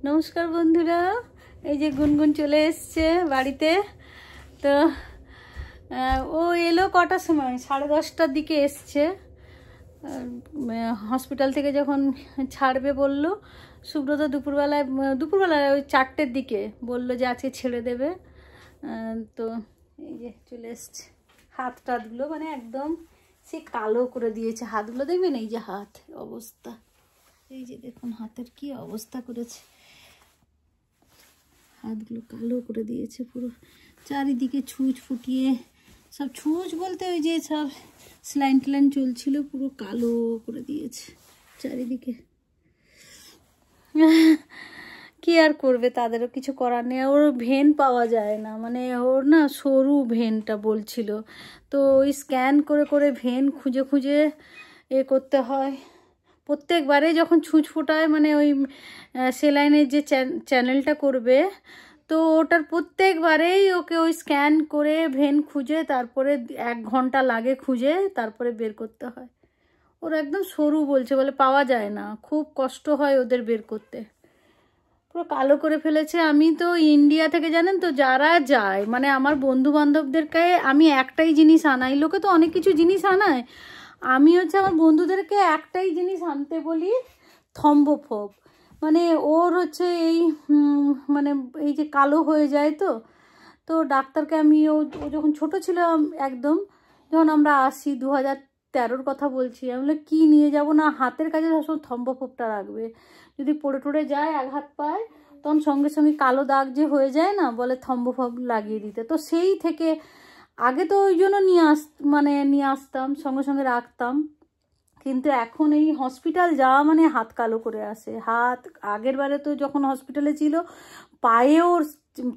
নমস্কার বন্ধুরা, এই যে গুনগুন চলে এসছে বাড়িতে। তো ও এলো কটার সময়? 10:30টার দিকে এসছে। হসপিটাল থেকে যখন ছাড়বে বললো, সুব্রত দুপুরবেলায় ওই 4টের দিকে বললো যে আজকে ছেড়ে দেবে। তো এই যে চলে এসছে। হাত টাতগুলো মানে একদম সে কালো করে দিয়েছে হাতগুলো, দেখবেন এই যে হাত অবস্থা, এই যে দেখুন হাতের কি অবস্থা করেছে, হাতগুলো কালো করে দিয়েছে পুরো, চারিদিকে ছুঁচ ফুটিয়ে সব, ছুঁচ বলতে ওই যে সব স্লাইন ট্যালাইন চলছিল, পুরো কালো করে দিয়েছে চারিদিকে। কি আর করবে, তাদেরও কিছু করার নেই। ওর ভেন পাওয়া যায় না, মানে ওর না সরু ভেনটা বলছিল, তো ওই স্ক্যান করে করে ভেন খুঁজে খুঁজে করতে হয়। প্রত্যেকবারে যখন ছুঁচ ফোটায়, মানে ওই সেলাইনের যে চ্যানেলটা করবে, তো ওটার প্রত্যেকবারেই ওকে ওই স্ক্যান করে ভেন খুঁজে, তারপরে 1 ঘন্টা লাগে খুঁজে, তারপরে বের করতে হয়। ওর একদম সরু বলছে, বলে পাওয়া যায় না, খুব কষ্ট হয় ওদের বের করতে, পুরো কালো করে ফেলেছে। আমি তো ইন্ডিয়া থেকে জানেন তো যারা যায়, মানে আমার বন্ধু বান্ধবদেরকে আমি একটাই জিনিস আনাই, লোকে তো অনেক কিছু জিনিস আনায়, আমি হচ্ছে আমার বন্ধুদেরকে একটাই জিনিস আনতে বলি, থম্বফোব। মানে ওর হচ্ছে এই মানে এই যে কালো হয়ে যায়, তো ডাক্তারকে আমি ও যখন ছোট ছিল একদম, যখন আমরা আসি 2013-র কথা বলছি, আমি বলে কী নিয়ে যাব না, হাতের কাছে সবসময় থম্বফোবটা রাখবে, যদি পড়ে টড়ে যায় আঘাত পায় তখন সঙ্গে সঙ্গে কালো দাগ যে হয়ে যায় না, বলে থম্বফোব লাগিয়ে দিতে। তো সেই থেকে আগে তো ওই জন্য নিয়ে আসতাম, সঙ্গে সঙ্গে রাখতাম, কিন্তু এখন এই হসপিটাল যাওয়া মানে হাত কালো করে আসে। হাত আগের বারে তো যখন হসপিটালে ছিল পায়েও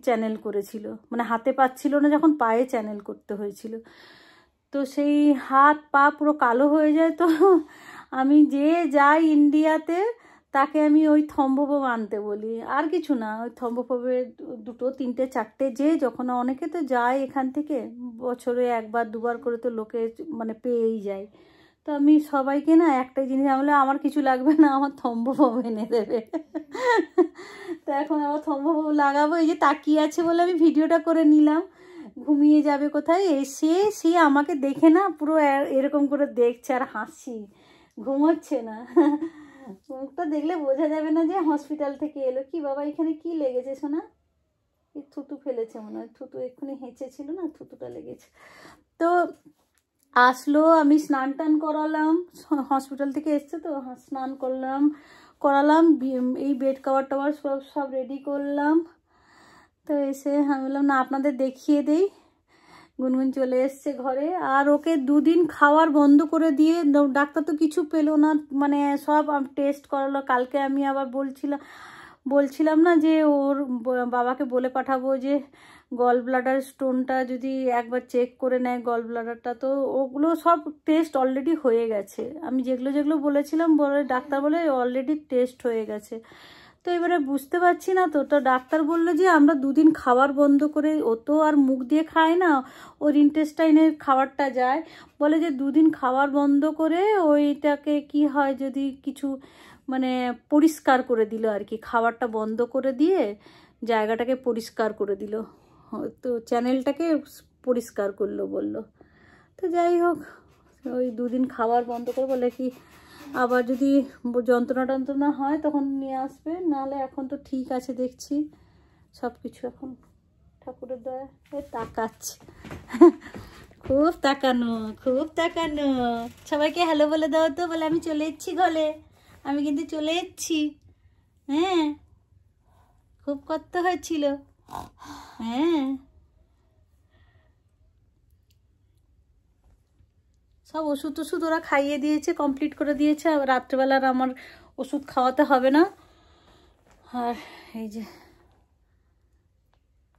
চ্যানেল করেছিল, মানে হাতে পাচ্ছিল না যখন পায়ে চ্যানেল করতে হয়েছিল, তো সেই হাত পা পুরো কালো হয়ে যায়। তো আমি যে যাই ইন্ডিয়াতে তাকে আমি ওই থম্বফোব আনতে বলি, আর কিছু না, ওই থম্বফোবের 2, 3, 4টে যে যখন অনেকে তো যায় এখান থেকে, বছরে 1বার 2বার করে তো লোকে মানে পেয়েই যায়। তো আমি সবাইকে না একটাই জিনিস, আমি বলে আমার কিছু লাগবে না, আমার থম্বফোব এনে দেবে। তো এখন আমার থম্বফোব লাগাবো, এই যে তাকিয়ে আছে বলে আমি ভিডিওটা করে নিলাম। ঘুমিয়ে যাবে কোথায়, এসে সে আমাকে দেখে না পুরো এরকম করে দেখছে আর হাসি, ঘুমোচ্ছে না। মুখটা দেখলে বোঝা যাবে না যে হসপিটাল থেকে এলো। কি বাবা এখানে কি লেগেছে সোনা? এই থুতু ফেলেছে মনে হয়, থুতু এক্ষুনি হেঁচেছিল না, থুতুটা লেগেছে। তো আসলো, আমি স্নান টান করালাম, হসপিটাল থেকে এসছে তো স্নান করালাম, এই বেড কভার টভার সব রেডি করলাম। তো এসে আমি বললাম না আপনাদের দেখিয়ে দেই। গুনগুন চলে এসছে ঘরে, আর ওকে 2 দিন খাওয়ার বন্ধ করে দিয়ে, ডাক্তার তো কিছু পেলো না, মানে সব টেস্ট করালো। কালকে আমি আবার বলছিলাম না যে ওর বাবাকে বলে পাঠাবো যে গল ব্লাডার স্টোনটা যদি একবার চেক করে নেয়, গল ব্লাডারটা, তো ওগুলো সব টেস্ট অলরেডি হয়ে গেছে। আমি যেগুলো বলেছিলাম ডাক্তার বলে অলরেডি টেস্ট হয়ে গেছে। তো এবারে বুঝতে পারছি না, তো ডাক্তার বললো যে আমরা 2 দিন খাবার বন্ধ করে, ও তো আর মুখ দিয়ে খায় না, ওর ইন্টেস্টাইনের খাবারটা যায়, বলে যে 2 দিন খাবার বন্ধ করে ওইটাকে কি হয় যদি কিছু মানে পরিষ্কার করে দিল আর কি, খাবারটা বন্ধ করে দিয়ে জায়গাটাকে পরিষ্কার করে দিল, তো চ্যানেলটাকে পরিষ্কার করলো বললো। তো যাই হোক, ওই 2 দিন খাবার বন্ধ করে বলে কি আবার যদি যন্ত্রণা হয় তখন নিয়ে আসবে, নাহলে এখন তো ঠিক আছে দেখছি সব কিছু। এখন ঠাকুরের দয়া তাকাচ্ছে, খুব তাকানো। সবাইকে হ্যালো বলে দাও তো, বলে আমি চলে এসেছি ঘরে, আমি কিন্তু চলে এসেছি। হ্যাঁ, খুব কষ্ট হয়েছিল। হ্যাঁ, সব ওষুধ ওরা খাইয়ে দিয়েছে, কমপ্লিট করে দিয়েছে। আর রাত্রেবেলার আমার ওষুধ খাওয়াতে হবে না। আর এই যে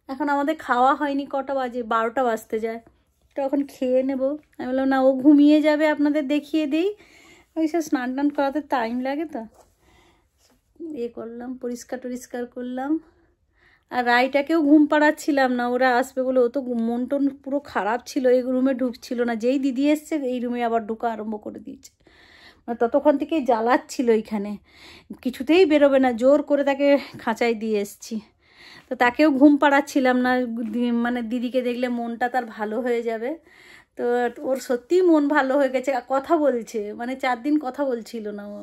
এখন আমাদের খাওয়া হয়নি, কটা বাজে? 12টা বাজতে যায়, তখন খেয়ে নেব। আমি বললাম না, ও ঘুমিয়ে যাবে, আপনাদের দেখিয়ে দিই। ওই সব স্নান টান করাতে টাইম লাগে, তো করলাম, পরিষ্কার করলাম। আর রাইটাকেও ঘুম পাড়াচ্ছিলাম না, ওরা আসবে বলে, ও তো মন টন পুরো খারাপ ছিল, এই রুমে ঢুকছিল না। যেই দিদি এসছে এই রুমে আবার ঢুকা আরম্ভ করে দিয়েছে, ততক্ষণ থেকেই জ্বালাচ্ছিল এইখানে, কিছুতেই বেরোবে না, জোর করে তাকে খাঁচায় দিয়ে এসছি। তো তাকেও ঘুম পাড়াচ্ছিলাম না, মানে দিদিকে দেখলে মনটা তার ভালো হয়ে যাবে। তো ওর সত্যিই মন ভালো হয়ে গেছে, কথা বলছে, মানে 4 দিন কথা বলছিল না ও।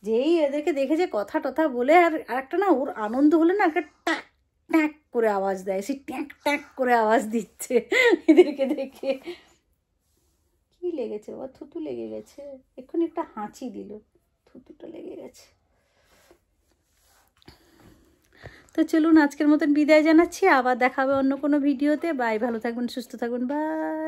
যেই এদেরকে দেখেছে কথা টথা বলে, আর একটা না ওর আনন্দ হলে না একটা ট্যাক ট্যাক করে আওয়াজ দেয়, সেই ট্যাক ট্যাক করে আওয়াজ দিচ্ছে এদেরকে দেখে। কি লেগেছে বাবা? থুতু লেগে গেছে, এক্ষুনি একটা হাঁচি দিল, থুতুটা লেগে গেছে। তো চলুন আজকের মতন বিদায় জানাচ্ছি, আবার দেখা হবে অন্য কোনো ভিডিওতে। বাই, ভালো থাকবেন, সুস্থ থাকবেন, বাই।